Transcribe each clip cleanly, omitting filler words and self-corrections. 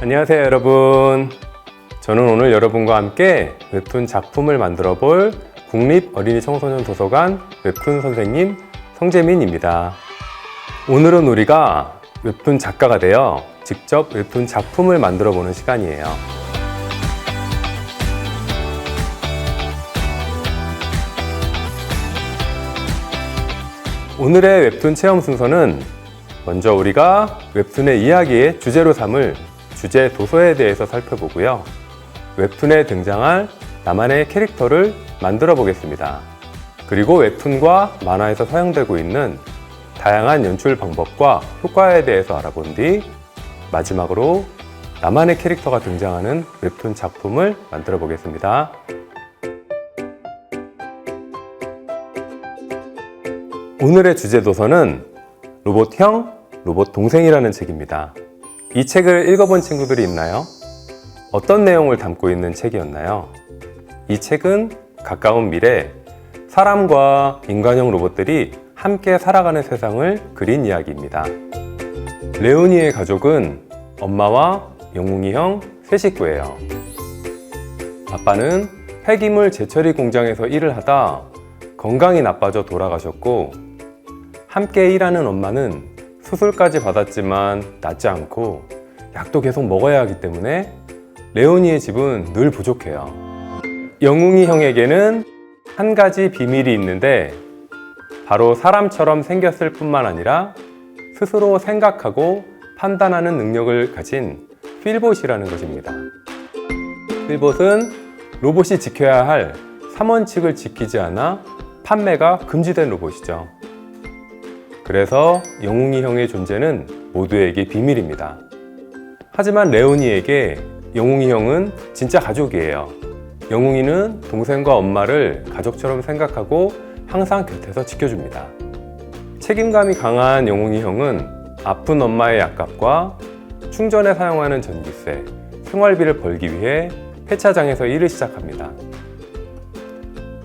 안녕하세요 여러분. 저는 오늘 여러분과 함께 웹툰 작품을 만들어 볼 국립어린이청소년도서관 웹툰 선생님 성재민입니다. 오늘은 우리가 웹툰 작가가 되어 직접 웹툰 작품을 만들어 보는 시간이에요. 오늘의 웹툰 체험 순서는 먼저 우리가 웹툰의 이야기의 주제로 삼을 주제 도서에 대해서 살펴보고요. 웹툰에 등장할 나만의 캐릭터를 만들어 보겠습니다. 그리고 웹툰과 만화에서 사용되고 있는 다양한 연출 방법과 효과에 대해서 알아본 뒤 마지막으로 나만의 캐릭터가 등장하는 웹툰 작품을 만들어 보겠습니다. 오늘의 주제 도서는 로봇형, 로봇 동생이라는 책입니다. 이 책을 읽어본 친구들이 있나요? 어떤 내용을 담고 있는 책이었나요? 이 책은 가까운 미래, 사람과 인간형 로봇들이 함께 살아가는 세상을 그린 이야기입니다. 레오니의 가족은 엄마와 영웅이 형 세 식구예요. 아빠는 폐기물 재처리 공장에서 일을 하다 건강이 나빠져 돌아가셨고, 함께 일하는 엄마는 수술까지 받았지만 낫지 않고 약도 계속 먹어야 하기 때문에 레오니의 집은 늘 부족해요. 영웅이 형에게는 한 가지 비밀이 있는데 바로 사람처럼 생겼을 뿐만 아니라 스스로 생각하고 판단하는 능력을 가진 필봇이라는 것입니다. 필봇은 로봇이 지켜야 할 3원칙을 지키지 않아 판매가 금지된 로봇이죠. 그래서 영웅이 형의 존재는 모두에게 비밀입니다. 하지만 레오니에게 영웅이 형은 진짜 가족이에요. 영웅이는 동생과 엄마를 가족처럼 생각하고 항상 곁에서 지켜줍니다. 책임감이 강한 영웅이 형은 아픈 엄마의 약값과 충전에 사용하는 전기세, 생활비를 벌기 위해 폐차장에서 일을 시작합니다.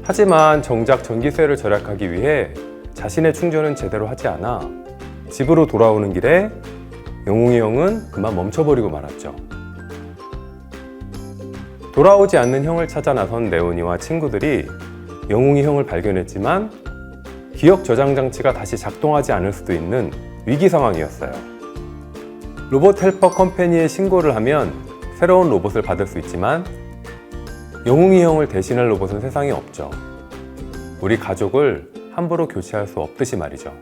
하지만 정작 전기세를 절약하기 위해 자신의 충전은 제대로 하지 않아 집으로 돌아오는 길에 영웅이 형은 그만 멈춰버리고 말았죠. 돌아오지 않는 형을 찾아 나선 레오니와 친구들이 영웅이 형을 발견했지만 기억 저장 장치가 다시 작동하지 않을 수도 있는 위기 상황이었어요. 로봇 헬퍼 컴퍼니에 신고를 하면 새로운 로봇을 받을 수 있지만 영웅이 형을 대신할 로봇은 세상에 없죠. 우리 가족을 함부로 교체할 수 없듯이 말이죠.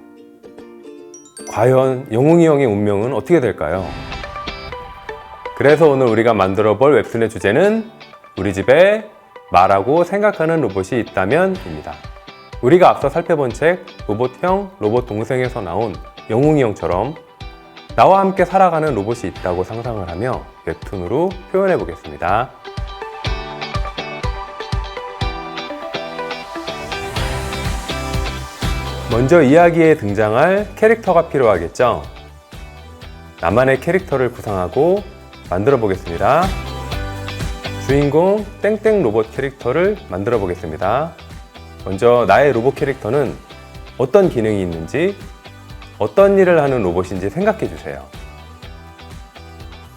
과연 영웅이 형의 운명은 어떻게 될까요? 그래서 오늘 우리가 만들어 볼 웹툰의 주제는 우리 집에 말하고 생각하는 로봇이 있다면 입니다. 우리가 앞서 살펴본 책 로봇형, 로봇 동생에서 나온 영웅이 형처럼 나와 함께 살아가는 로봇이 있다고 상상을 하며 웹툰으로 표현해 보겠습니다. 먼저 이야기에 등장할 캐릭터가 필요하겠죠? 나만의 캐릭터를 구상하고 만들어 보겠습니다. 주인공 땡땡 로봇 캐릭터를 만들어 보겠습니다. 먼저 나의 로봇 캐릭터는 어떤 기능이 있는지, 어떤 일을 하는 로봇인지 생각해 주세요.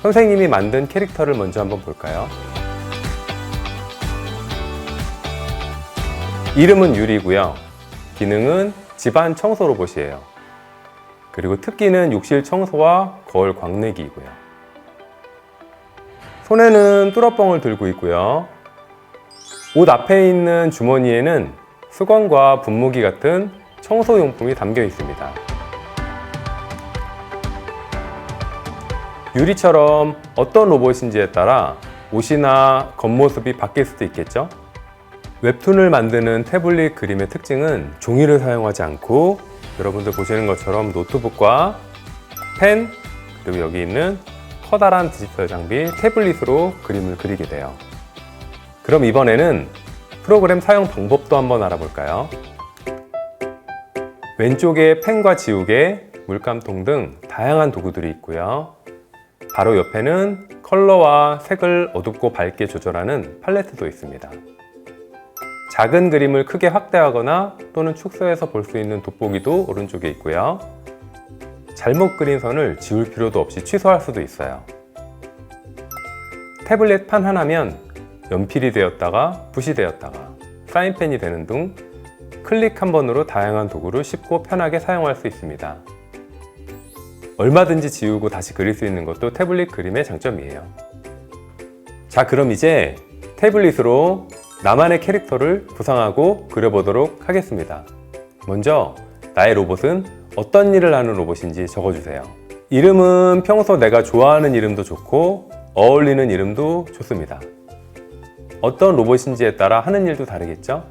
선생님이 만든 캐릭터를 먼저 한번 볼까요? 이름은 유리고요. 기능은 집안 청소 로봇이에요. 그리고 특기는 욕실 청소와 거울 광내기이고요. 손에는 뚜러뻥을 들고 있고요. 옷 앞에 있는 주머니에는 수건과 분무기 같은 청소용품이 담겨 있습니다. 유리처럼 어떤 로봇인지에 따라 옷이나 겉모습이 바뀔 수도 있겠죠? 웹툰을 만드는 태블릿 그림의 특징은 종이를 사용하지 않고 여러분들 보시는 것처럼 노트북과 펜, 그리고 여기 있는 커다란 디지털 장비 태블릿으로 그림을 그리게 돼요. 그럼 이번에는 프로그램 사용 방법도 한번 알아볼까요? 왼쪽에 펜과 지우개, 물감통 등 다양한 도구들이 있고요. 바로 옆에는 컬러와 색을 어둡고 밝게 조절하는 팔레트도 있습니다. 작은 그림을 크게 확대하거나 또는 축소해서 볼 수 있는 돋보기도 오른쪽에 있고요. 잘못 그린 선을 지울 필요도 없이 취소할 수도 있어요. 태블릿 판 하나면 연필이 되었다가 붓이 되었다가 사인펜이 되는 등 클릭 한 번으로 다양한 도구를 쉽고 편하게 사용할 수 있습니다. 얼마든지 지우고 다시 그릴 수 있는 것도 태블릿 그림의 장점이에요. 자, 그럼 이제 태블릿으로 나만의 캐릭터를 구상하고 그려보도록 하겠습니다. 먼저 나의 로봇은 어떤 일을 하는 로봇인지 적어주세요. 이름은 평소 내가 좋아하는 이름도 좋고 어울리는 이름도 좋습니다. 어떤 로봇인지에 따라 하는 일도 다르겠죠?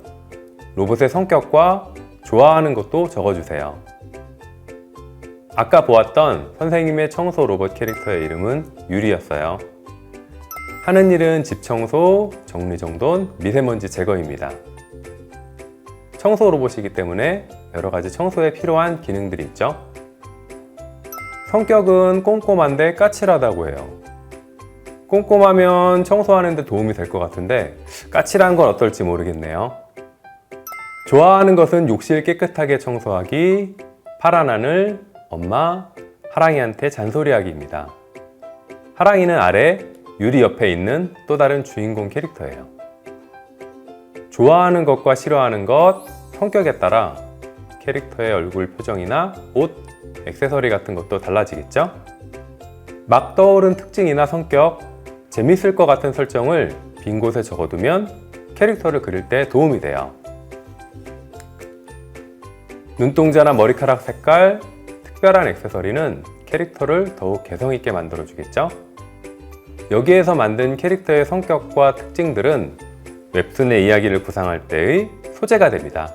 로봇의 성격과 좋아하는 것도 적어주세요. 아까 보았던 선생님의 청소 로봇 캐릭터의 이름은 유리였어요. 하는 일은 집 청소, 정리정돈, 미세먼지 제거입니다. 청소 로봇이기 때문에 여러 가지 청소에 필요한 기능들이 있죠. 성격은 꼼꼼한데 까칠하다고 해요. 꼼꼼하면 청소하는 데 도움이 될 것 같은데 까칠한 건 어떨지 모르겠네요. 좋아하는 것은 욕실 깨끗하게 청소하기, 파란 하늘, 엄마, 하랑이한테 잔소리하기입니다. 하랑이는 아래, 유리 옆에 있는 또 다른 주인공 캐릭터예요. 좋아하는 것과 싫어하는 것, 성격에 따라 캐릭터의 얼굴 표정이나 옷, 액세서리 같은 것도 달라지겠죠? 막 떠오른 특징이나 성격, 재밌을 것 같은 설정을 빈 곳에 적어두면 캐릭터를 그릴 때 도움이 돼요. 눈동자나 머리카락 색깔, 특별한 액세서리는 캐릭터를 더욱 개성있게 만들어주겠죠? 여기에서 만든 캐릭터의 성격과 특징들은 웹툰의 이야기를 구상할 때의 소재가 됩니다.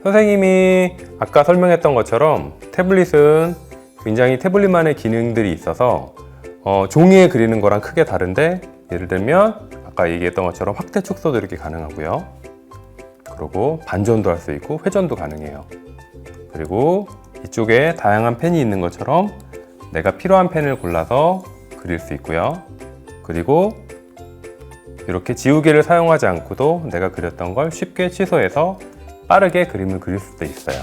선생님이 아까 설명했던 것처럼 태블릿은 굉장히 태블릿만의 기능들이 있어서 종이에 그리는 거랑 크게 다른데, 예를 들면 아까 얘기했던 것처럼 확대 축소도 이렇게 가능하고요. 그리고 반전도 할 수 있고 회전도 가능해요. 그리고 이쪽에 다양한 펜이 있는 것처럼 내가 필요한 펜을 골라서 그릴 수 있고요. 그리고 이렇게 지우개를 사용하지 않고도 내가 그렸던 걸 쉽게 취소해서 빠르게 그림을 그릴 수도 있어요.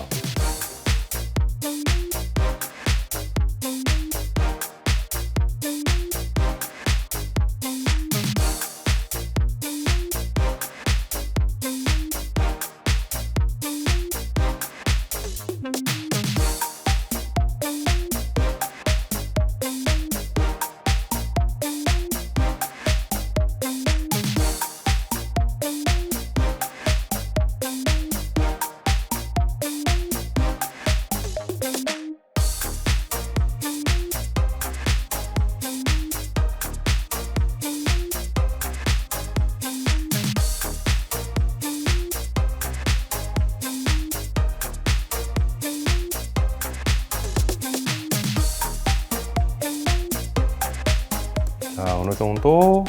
자, 어느 정도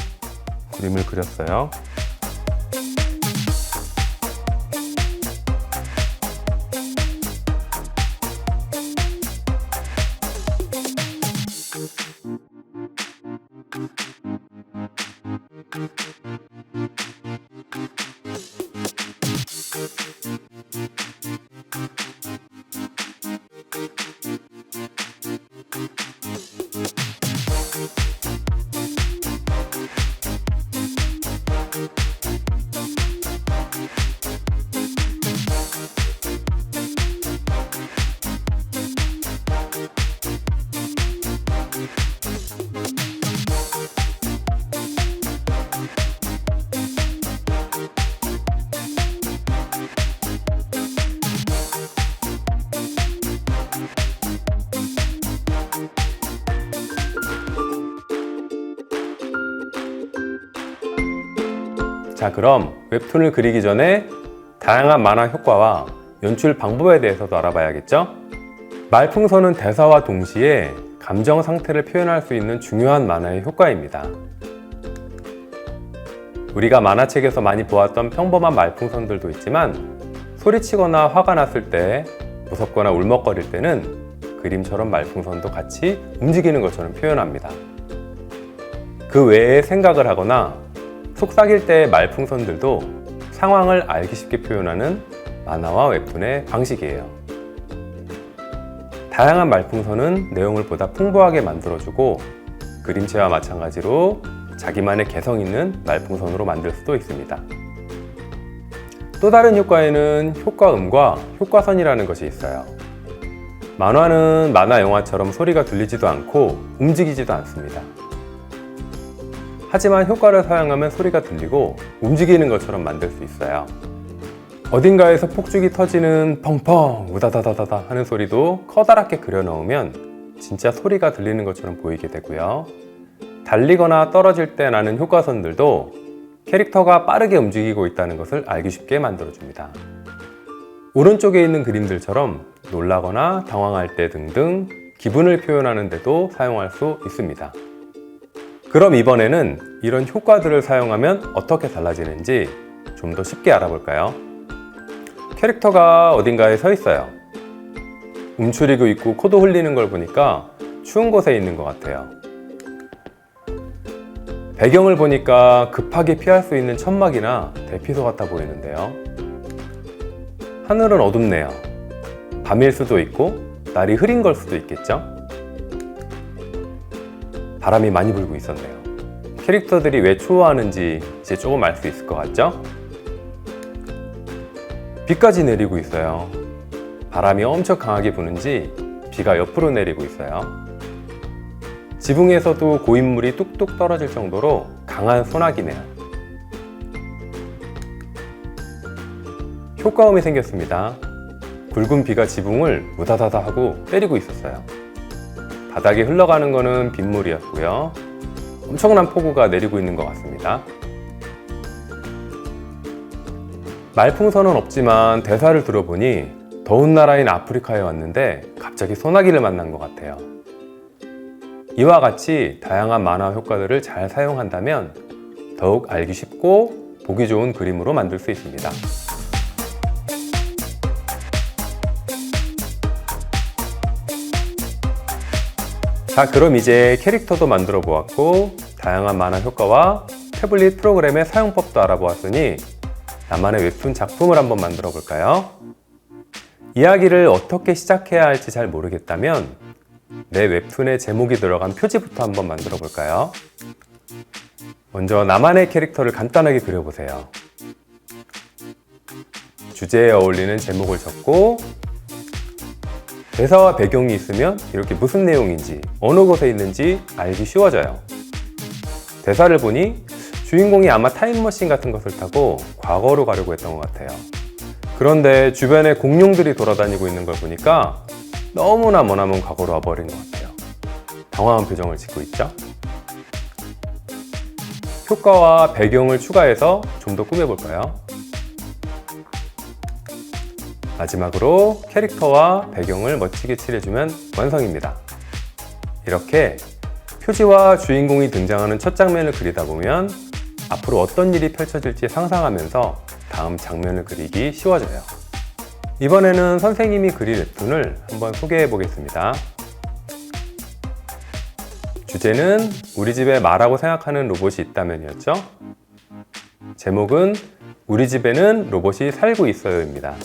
그림을 그렸어요. 자, 그럼 웹툰을 그리기 전에 다양한 만화 효과와 연출 방법에 대해서도 알아봐야겠죠? 말풍선은 대사와 동시에 감정 상태를 표현할 수 있는 중요한 만화의 효과입니다. 우리가 만화책에서 많이 보았던 평범한 말풍선들도 있지만 소리치거나 화가 났을 때, 무섭거나 울먹거릴 때는 그림처럼 말풍선도 같이 움직이는 것처럼 표현합니다. 그 외에 생각을 하거나 속삭일 때의 말풍선들도 상황을 알기 쉽게 표현하는 만화와 웹툰의 방식이에요. 다양한 말풍선은 내용을 보다 풍부하게 만들어주고 그림체와 마찬가지로 자기만의 개성 있는 말풍선으로 만들 수도 있습니다. 또 다른 효과에는 효과음과 효과선이라는 것이 있어요. 만화는 만화 영화처럼 소리가 들리지도 않고 움직이지도 않습니다. 하지만 효과를 사용하면 소리가 들리고 움직이는 것처럼 만들 수 있어요. 어딘가에서 폭죽이 터지는 펑펑 우다다다다다 하는 소리도 커다랗게 그려넣으면 진짜 소리가 들리는 것처럼 보이게 되고요. 달리거나 떨어질 때 나는 효과선들도 캐릭터가 빠르게 움직이고 있다는 것을 알기 쉽게 만들어줍니다. 오른쪽에 있는 그림들처럼 놀라거나 당황할 때 등등 기분을 표현하는 데도 사용할 수 있습니다. 그럼 이번에는 이런 효과들을 사용하면 어떻게 달라지는지 좀 더 쉽게 알아볼까요? 캐릭터가 어딘가에 서 있어요. 움츠리고 있고 코도 흘리는 걸 보니까 추운 곳에 있는 것 같아요. 배경을 보니까 급하게 피할 수 있는 천막이나 대피소 같아 보이는데요. 하늘은 어둡네요. 밤일 수도 있고 날이 흐린 걸 수도 있겠죠? 바람이 많이 불고 있었네요. 캐릭터들이 왜 추워하는지 이제 조금 알 수 있을 것 같죠? 비까지 내리고 있어요. 바람이 엄청 강하게 부는지 비가 옆으로 내리고 있어요. 지붕에서도 고인물이 뚝뚝 떨어질 정도로 강한 소나기네요. 효과음이 생겼습니다. 굵은 비가 지붕을 우다다다 하고 때리고 있었어요. 바닥에 흘러가는 거는 빗물이었고요. 엄청난 폭우가 내리고 있는 것 같습니다. 말풍선은 없지만 대사를 들어보니 더운 나라인 아프리카에 왔는데 갑자기 소나기를 만난 것 같아요. 이와 같이 다양한 만화 효과들을 잘 사용한다면 더욱 알기 쉽고 보기 좋은 그림으로 만들 수 있습니다. 자, 그럼 이제 캐릭터도 만들어 보았고 다양한 만화 효과와 태블릿 프로그램의 사용법도 알아보았으니 나만의 웹툰 작품을 한번 만들어 볼까요? 이야기를 어떻게 시작해야 할지 잘 모르겠다면 내 웹툰의 제목이 들어간 표지부터 한번 만들어 볼까요? 먼저 나만의 캐릭터를 간단하게 그려보세요. 주제에 어울리는 제목을 적고 대사와 배경이 있으면 이렇게 무슨 내용인지 어느 곳에 있는지 알기 쉬워져요. 대사를 보니 주인공이 아마 타임머신 같은 것을 타고 과거로 가려고 했던 것 같아요. 그런데 주변에 공룡들이 돌아다니고 있는 걸 보니까 너무나 머나먼 과거로 와버린 것 같아요. 당황한 표정을 짓고 있죠? 효과와 배경을 추가해서 좀 더 꾸며볼까요? 마지막으로 캐릭터와 배경을 멋지게 칠해주면 완성입니다. 이렇게 표지와 주인공이 등장하는 첫 장면을 그리다 보면 앞으로 어떤 일이 펼쳐질지 상상하면서 다음 장면을 그리기 쉬워져요. 이번에는 선생님이 그린 웹툰을 한번 소개해 보겠습니다. 주제는 우리 집에 말하고 생각하는 로봇이 있다면이었죠. 제목은 우리 집에는 로봇이 살고 있어요입니다.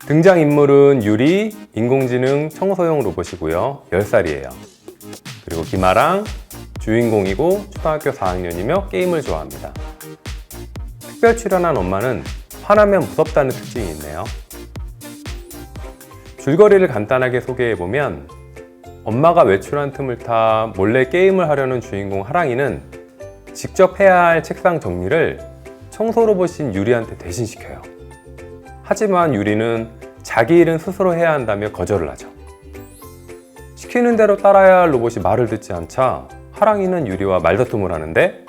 등장인물은 유리, 인공지능 청소용 로봇이고요. 10살이에요. 그리고 김아랑, 주인공이고 초등학교 4학년이며 게임을 좋아합니다. 특별 출연한 엄마는 화나면 무섭다는 특징이 있네요. 줄거리를 간단하게 소개해보면 엄마가 외출한 틈을 타 몰래 게임을 하려는 주인공 하랑이는 직접 해야 할 책상 정리를 청소 로봇인 유리한테 대신 시켜요. 하지만 유리는 자기 일은 스스로 해야 한다며 거절을 하죠. 시키는 대로 따라야 할 로봇이 말을 듣지 않자 하랑이는 유리와 말다툼을 하는데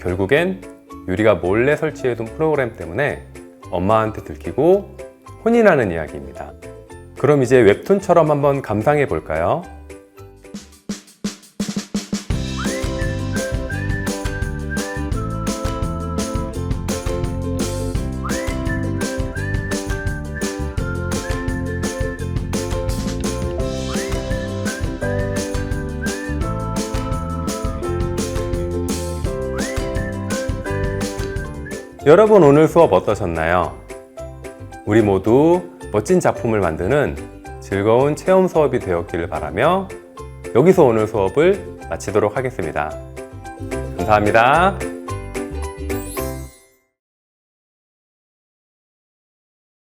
결국엔 유리가 몰래 설치해둔 프로그램 때문에 엄마한테 들키고 혼이 나는 이야기입니다. 그럼 이제 웹툰처럼 한번 감상해 볼까요? 여러분 오늘 수업 어떠셨나요? 우리 모두 멋진 작품을 만드는 즐거운 체험 수업이 되었기를 바라며 여기서 오늘 수업을 마치도록 하겠습니다. 감사합니다.